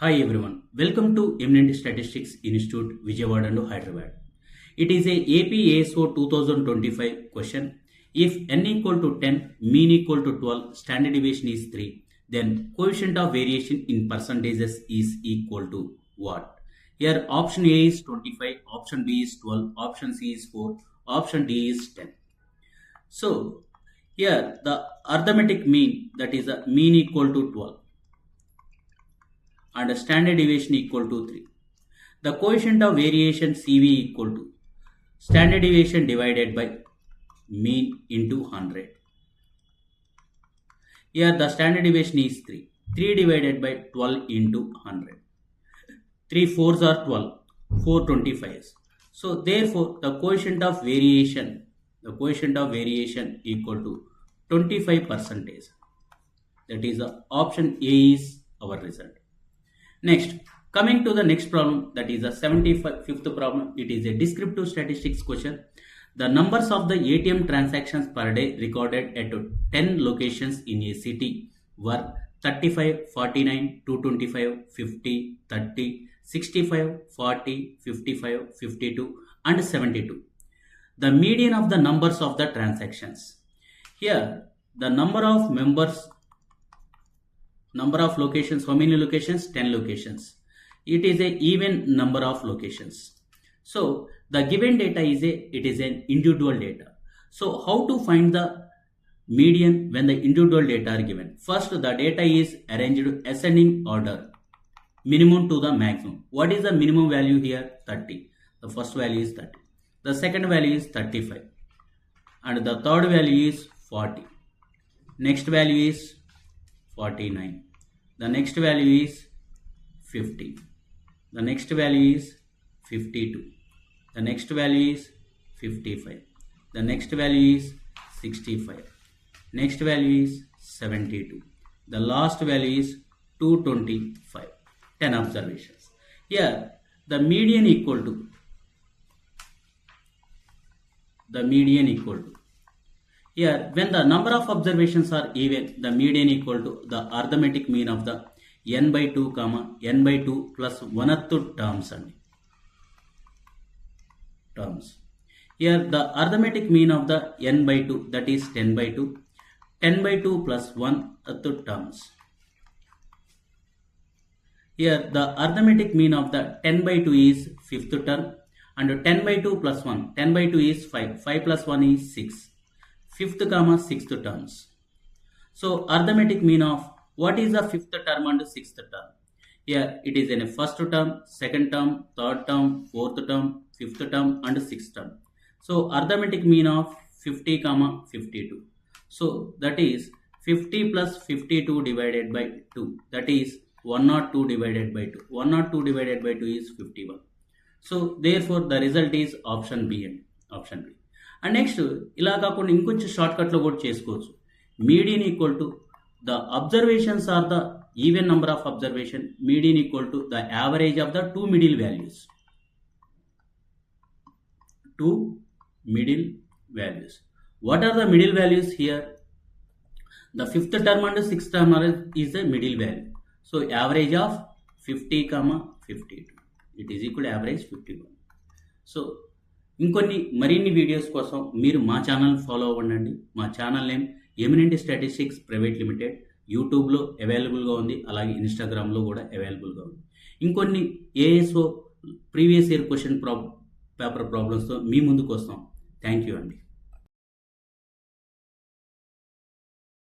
Hi everyone, welcome to Eminent Statistics Institute, Vijayawada and Hyderabad. It is a AP ASO 2025 question. If n equal to 10, mean equal to 12, standard deviation is 3, then coefficient of variation in percentages is equal to what? Here option A is 25, option B is 12, option C is 4, option D is 10. So here the arithmetic mean, that is the mean equal to 12 and standard deviation equal to 3. The coefficient of variation CV equal to standard deviation divided by mean into 100. Here the standard deviation is 3. 3 divided by 12 into 100. 3 4s are 12. 4 25s. So therefore the coefficient of variation equal to 25%. That is the option A is our result. Next, coming to the next problem, that is the 75th problem. It is a descriptive statistics question. The numbers of the ATM transactions per day recorded at 10 locations in a city were 35, 49, 225, 50, 30, 65, 40, 55, 52 and 72. The median of the numbers of the transactions. Here, the number of locations, how many locations? 10 locations. It is a even number of locations. So the given data is an individual data. So how to find the median when the individual data are given? First, the data is arranged ascending order, minimum to the maximum. What is the minimum value here? 30. The first value is 30. The second value is 35. And the third value is 40. Next value is 49. The next value is 50. The next value is 52. The next value is 55. The next value is 65. Next value is 72. The last value is 225. 10 observations. Here the median equal to here, when the number of observations are even, the median equal to the arithmetic mean of the n by 2, n by 2 plus 1th terms. Here, the arithmetic mean of the n by 2, that is 10 by 2. 10 by 2 plus 1th terms. Here, the arithmetic mean of the 10 by 2 is 5th term. And 10 by 2 plus 1. 10 by 2 is 5. 5 plus 1 is 6. 5th, 6th terms. So arithmetic mean of what is the 5th term and 6th term? Here it is in a first term, second term, third term, fourth term, 5th term and 6th term. So arithmetic mean of 50, 52. So that is 50 plus 52 divided by 2. That is 102 divided by 2. 102 divided by 2 is 51. So therefore the result is option B. And next, ఇలా కాకుండా ఇంకొంచెం short cut లో కూడా చేసుకోవచ్చు. Median equal to the observations are the even number of observation. Median equal to the average of the two middle values. What are the middle values here? The 5th term and 6th term is the middle value. So average of 50, 52. It is equal to average 51. So మరిన్ని videos కోసం మీరు మా channel follow అవ్వండి. మా channel name eminent statistics private limited. యూట్యూబ్లో అవైలబుల్గా ఉంది, అలాగే ఇన్స్టాగ్రామ్లో కూడా అవైలబుల్గా ఉంది. ఇంకొన్ని ASO previous year question paper ప్రాబ్లమ్స్తో మీ ముందుకు వస్తాం. థ్యాంక్ యూ అండి.